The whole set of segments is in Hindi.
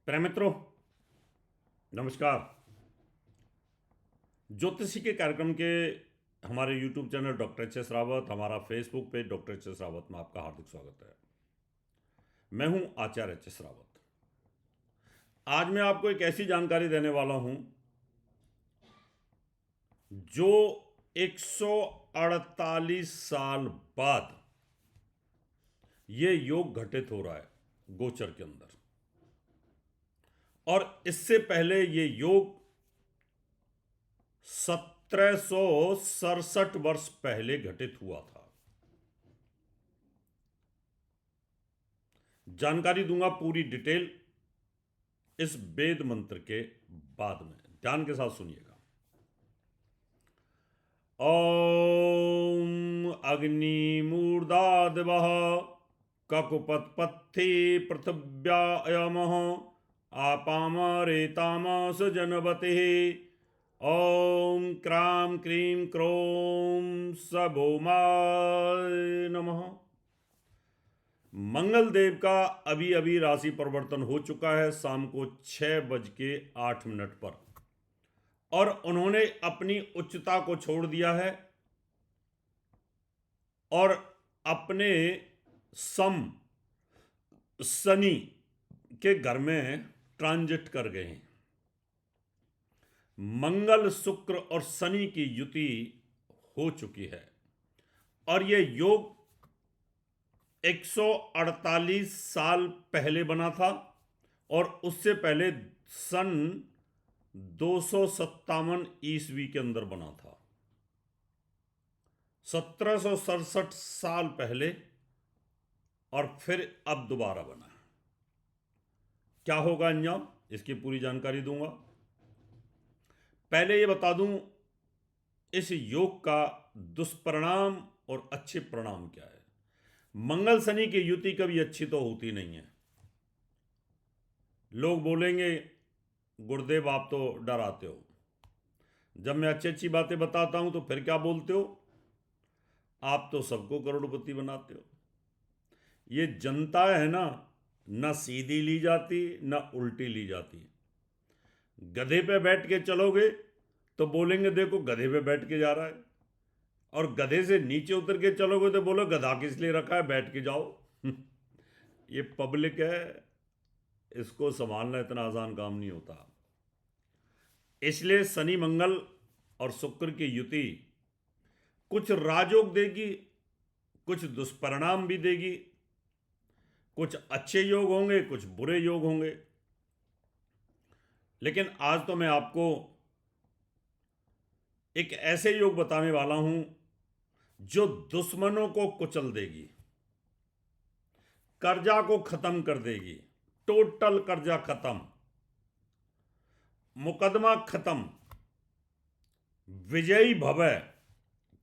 प्रिय मित्रों, नमस्कार। ज्योतिषी के कार्यक्रम के हमारे YouTube channel doctor H S Rawat, हमारा Facebook page doctor H S Rawat में आपका हार्दिक स्वागत है। मैं हूं आचार्य एच एस रावत। आज मैं आपको एक ऐसी जानकारी देने वाला हूं जो 148 साल बाद ये योग घटित हो रहा है गोचर के अंदर, और इससे पहले ये योग 1767 वर्ष पहले घटित हुआ था। जानकारी दूंगा पूरी डिटेल इस वेद मंत्र के बाद में। ध्यान के साथ सुनिएगा। ओम अग्निमूर्धादिवः ककुपत्पत्ति पृथिव्यायमः आपामरेतामस जनवतिः ओम क्रां क्रीं क्रों सभौमाय नमः। मंगल देव का अभी अभी राशि परिवर्तन हो चुका है शाम को 6:08 पर, और उन्होंने अपनी उच्चता को छोड़ दिया है और अपने सम शनि के घर में ट्रांजिट कर गए हैं। मंगल, शुक्र और शनि की युति हो चुकी है और यह योग 148 साल पहले बना था और उससे पहले सन 257 ईस्वी के अंदर बना था। 1767 साल पहले, और फिर अब दोबारा बना। क्या होगा अंजाम, इसकी पूरी जानकारी दूंगा। पहले ये बता दूं इस योग का दुष्परिणाम और अच्छे परिणाम क्या है। मंगल शनि की युति कभी अच्छी तो होती नहीं है। लोग बोलेंगे गुरुदेव आप तो डराते हो, जब मैं अच्छी अच्छी बातें बताता हूं तो फिर क्या बोलते हो, आप तो सबको करोड़पति बनाते हो। ये जनता है ना सीधी ली जाती ना उल्टी ली जाती। गधे पे बैठ के चलोगे तो बोलेंगे देखो गधे पे बैठ के जा रहा है, और गधे से नीचे उतर के चलोगे तो बोलो गधा किस लिए रखा है, बैठ के जाओ। ये पब्लिक है, इसको संभालना इतना आसान काम नहीं होता। इसलिए शनि मंगल और शुक्र की युति कुछ राजयोग देगी, कुछ दुष्परिणाम भी देगी। कुछ अच्छे योग होंगे, कुछ बुरे योग होंगे। लेकिन आज तो मैं आपको एक ऐसे योग बताने वाला हूं जो दुश्मनों को कुचल देगी, कर्जा को खत्म कर देगी, टोटल कर्जा खत्म, मुकदमा खत्म, विजयी भवय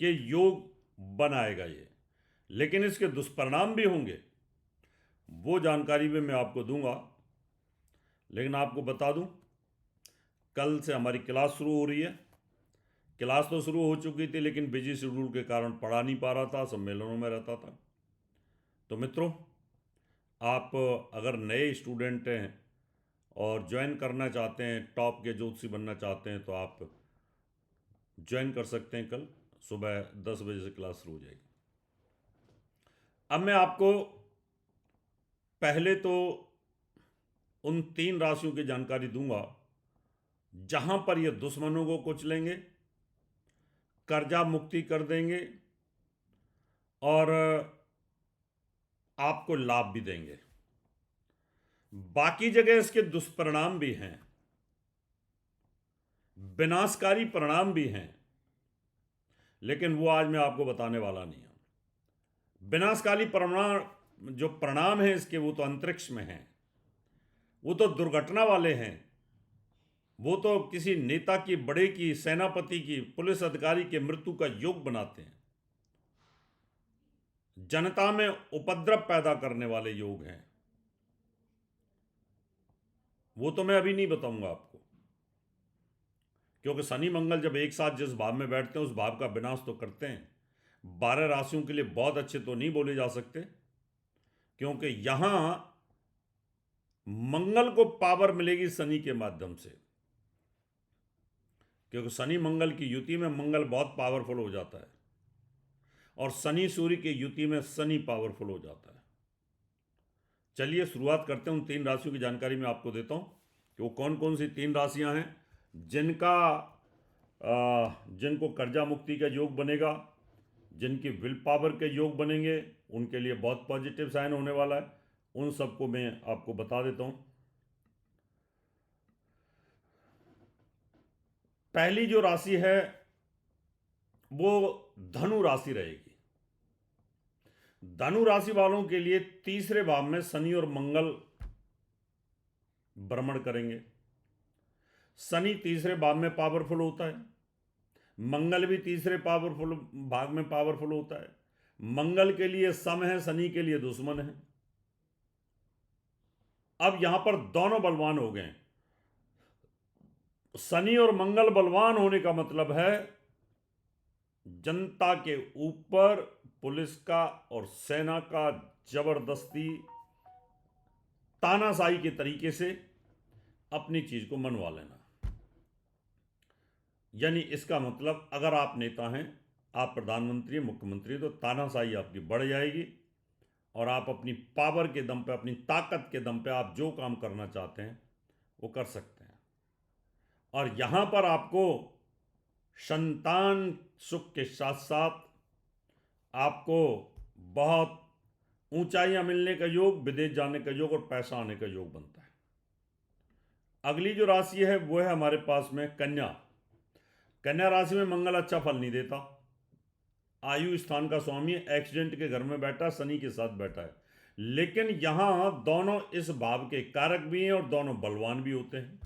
के योग बनाएगा ये। लेकिन इसके दुष्परिणाम भी होंगे, वो जानकारी भी मैं आपको दूंगा। लेकिन आपको बता दूं, कल से हमारी क्लास शुरू हो रही है। क्लास तो शुरू हो चुकी थी, लेकिन बिजी शेड्यूल के कारण पढ़ा नहीं पा रहा था, सम्मेलनों में रहता था। तो मित्रों, आप अगर नए स्टूडेंट हैं और ज्वाइन करना चाहते हैं, टॉप के ज्योतिषी बनना चाहते हैं, तो आप ज्वाइन कर सकते हैं। कल सुबह 10 बजे से क्लास शुरू हो जाएगी। अब मैं आपको पहले तो उन 3 राशियों की जानकारी दूंगा जहां पर ये दुश्मनों को कुचलेंगे, कर्जा मुक्ति कर देंगे और आपको लाभ भी देंगे। बाकी जगह इसके दुष्परिणाम भी हैं, विनाशकारी परिणाम भी हैं, लेकिन वो आज मैं आपको बताने वाला नहीं हूं। विनाशकारी परिणाम, जो परिणाम है इसके, वो तो अंतरिक्ष में हैं, वो तो दुर्घटना वाले हैं, वो तो किसी नेता की, बड़े की, सेनापति की, पुलिस अधिकारी के मृत्यु का योग बनाते हैं। जनता में उपद्रव पैदा करने वाले योग हैं, वो तो मैं अभी नहीं बताऊंगा आपको। क्योंकि शनि मंगल जब एक साथ जिस भाव में बैठते हैं उस भाव का विनाश तो करते हैं। 12 राशियों के लिए बहुत अच्छे तो नहीं बोले जा सकते, क्योंकि यहां मंगल को पावर मिलेगी शनि के माध्यम से, क्योंकि शनि मंगल की युति में मंगल बहुत पावरफुल हो जाता है और शनि सूर्य की युति में शनि पावरफुल हो जाता है। चलिए शुरुआत करते हैं। उन 3 राशियों की जानकारी मैं आपको देता हूं कि वो कौन कौन सी 3 राशियां हैं जिनको कर्जा मुक्ति का योग बनेगा, जिनकी विल पावर के योग बनेंगे, उनके लिए बहुत पॉजिटिव साइन होने वाला है। उन सबको मैं आपको बता देता हूं। पहली जो राशि है वो धनु राशि रहेगी। धनु राशि वालों के लिए तीसरे भाव में शनि और मंगल भ्रमण करेंगे। शनि तीसरे भाव में पावरफुल होता है, मंगल भी तीसरे पावरफुल भाग में पावरफुल होता है। मंगल के लिए सम है, शनि के लिए दुश्मन है। अब यहां पर दोनों बलवान हो गए। शनि और मंगल बलवान होने का मतलब है जनता के ऊपर पुलिस का और सेना का जबरदस्ती तानाशाही के तरीके से अपनी चीज को मनवा लेना। यानी इसका मतलब अगर आप नेता हैं, आप प्रधानमंत्री, मुख्यमंत्री, तो तानाशाही आपकी बढ़ जाएगी और आप अपनी पावर के दम पे, अपनी ताकत के दम पे आप जो काम करना चाहते हैं वो कर सकते हैं। और यहां पर आपको संतान सुख के साथ साथ आपको बहुत ऊंचाइयां मिलने का योग, विदेश जाने का योग और पैसा आने का योग बनता है। अगली जो राशि है वो है हमारे पास में कन्या। कन्या राशि में मंगल अच्छा फल नहीं देता। आयु स्थान का स्वामी एक्सीडेंट के घर में बैठा, शनि के साथ बैठा है, लेकिन यहां दोनों इस भाव के कारक भी हैं और दोनों बलवान भी होते हैं।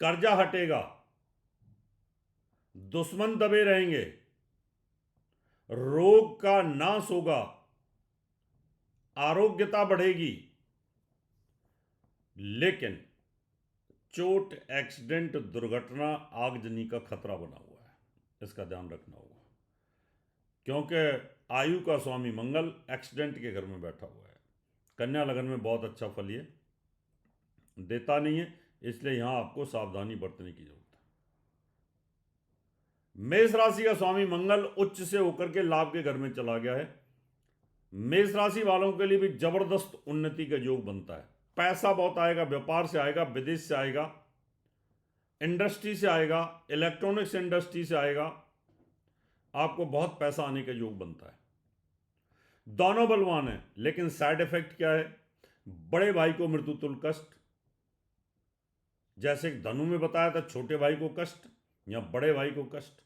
कर्जा हटेगा, दुश्मन दबे रहेंगे, रोग का नाश होगा, आरोग्यता बढ़ेगी, लेकिन चोट, एक्सीडेंट, दुर्घटना, आगजनी का खतरा बना हुआ है। इसका ध्यान रखना होगा, क्योंकि आयु का स्वामी मंगल एक्सीडेंट के घर में बैठा हुआ है। कन्या लगन में बहुत अच्छा फल ये देता नहीं है, इसलिए यहां आपको सावधानी बरतने की जरूरत है। मेष राशि का स्वामी मंगल उच्च से होकर के लाभ के घर में चला गया है। मेष राशि वालों के लिए भी जबरदस्त उन्नति का योग बनता है। पैसा बहुत आएगा, व्यापार से आएगा, विदेश से आएगा, इंडस्ट्री से आएगा, इलेक्ट्रॉनिक्स इंडस्ट्री से आएगा, आपको बहुत पैसा आने का योग बनता है। दोनों बलवान हैं, लेकिन साइड इफेक्ट क्या है? बड़े भाई को मृत्यु तुल्य कष्ट, जैसे धनु में बताया था, छोटे भाई को कष्ट या बड़े भाई को कष्ट,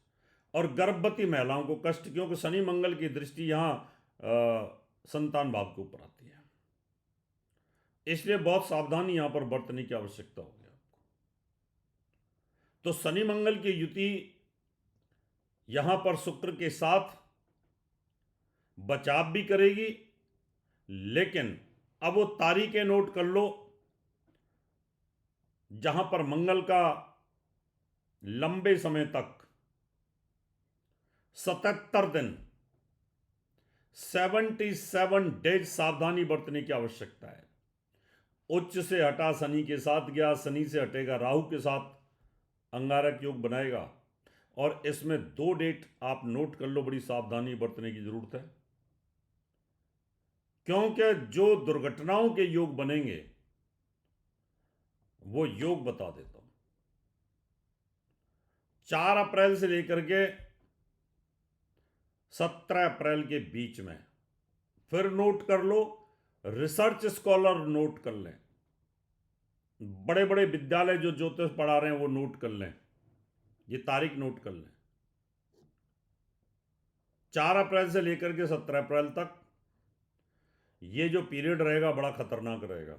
और गर्भवती महिलाओं को कष्ट, क्योंकि शनि मंगल की दृष्टि यहां संतान भाव के ऊपर आती है। इसलिए बहुत सावधानी यहां पर बरतने की आवश्यकता होगी आपको। तो शनि मंगल की युति यहां पर शुक्र के साथ बचाव भी करेगी, लेकिन अब वो तारीखें नोट कर लो जहां पर मंगल का लंबे समय तक 77 दिन 77 डेज सावधानी बरतने की आवश्यकता है। उच्च से हटा शनि के साथ गया, शनि से हटेगा राहु के साथ अंगारक योग बनाएगा, और इसमें 2 डेट आप नोट कर लो, बड़ी सावधानी बरतने की जरूरत है, क्योंकि जो दुर्घटनाओं के योग बनेंगे वो योग बता देता हूं। 4 अप्रैल से लेकर के 17 अप्रैल के बीच में, फिर नोट कर लो, रिसर्च स्कॉलर नोट कर लें, बड़े बड़े विद्यालय जो ज्योतिष पढ़ा रहे हैं वो नोट कर लें, ये तारीख नोट कर लें। 4 अप्रैल से लेकर के 17 अप्रैल तक ये जो पीरियड रहेगा बड़ा खतरनाक रहेगा।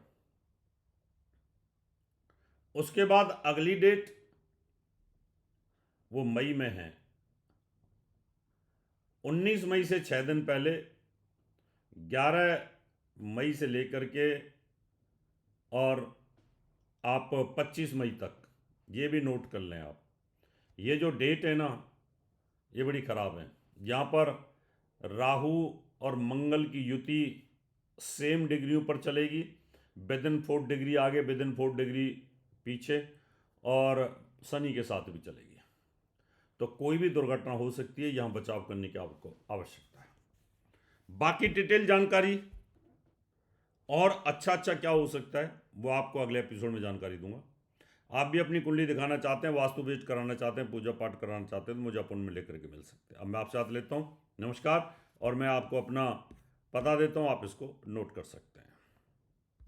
उसके बाद अगली डेट वो मई में है। 19 मई से 6 दिन पहले 11 मई से लेकर के और आप 25 मई तक, ये भी नोट कर लें आप। ये जो डेट है ना, ये बड़ी खराब है। यहाँ पर राहु और मंगल की युति सेम डिग्रियों पर चलेगी, विदिन 4 डिग्री आगे, विदिन 4 डिग्री पीछे, और शनि के साथ भी चलेगी। तो कोई भी दुर्घटना हो सकती है, यहाँ बचाव करने की आपको आवश्यकता है। बाकी डिटेल जानकारी और अच्छा क्या हो सकता है वो आपको अगले एपिसोड में जानकारी दूंगा। आप भी अपनी कुंडली दिखाना चाहते हैं, वास्तु विजिट कराना चाहते हैं, पूजा पाठ कराना चाहते हैं, तो मुझे अपॉइंटमेंट में लेकर के मिल सकते हैं। अब मैं आपसे हाथ लेता हूँ, नमस्कार, और मैं आपको अपना पता देता हूँ, आप इसको नोट कर सकते हैं।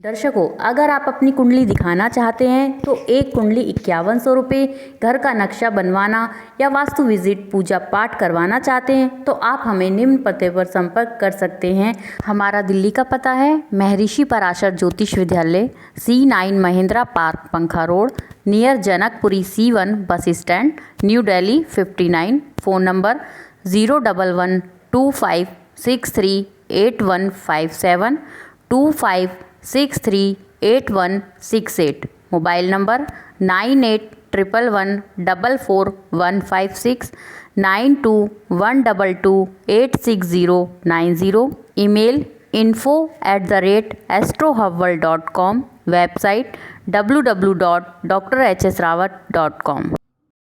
दर्शकों, अगर आप अपनी कुंडली दिखाना चाहते हैं तो एक कुंडली 5100 रुपये, घर का नक्शा बनवाना या वास्तु विजिट पूजा पाठ करवाना चाहते हैं तो आप हमें निम्न पते पर संपर्क कर सकते हैं। हमारा दिल्ली का पता है महर्षि पराशर ज्योतिष विद्यालय, C9 महिंद्रा पार्क, पंखा road, near Janakpuri C1 bus stand, new Delhi 59। Phone number 01125638157 25638168। Mobile number 9811144156 9212286090। Email info@astrohubworld.com। Website www.drhsrawat.com।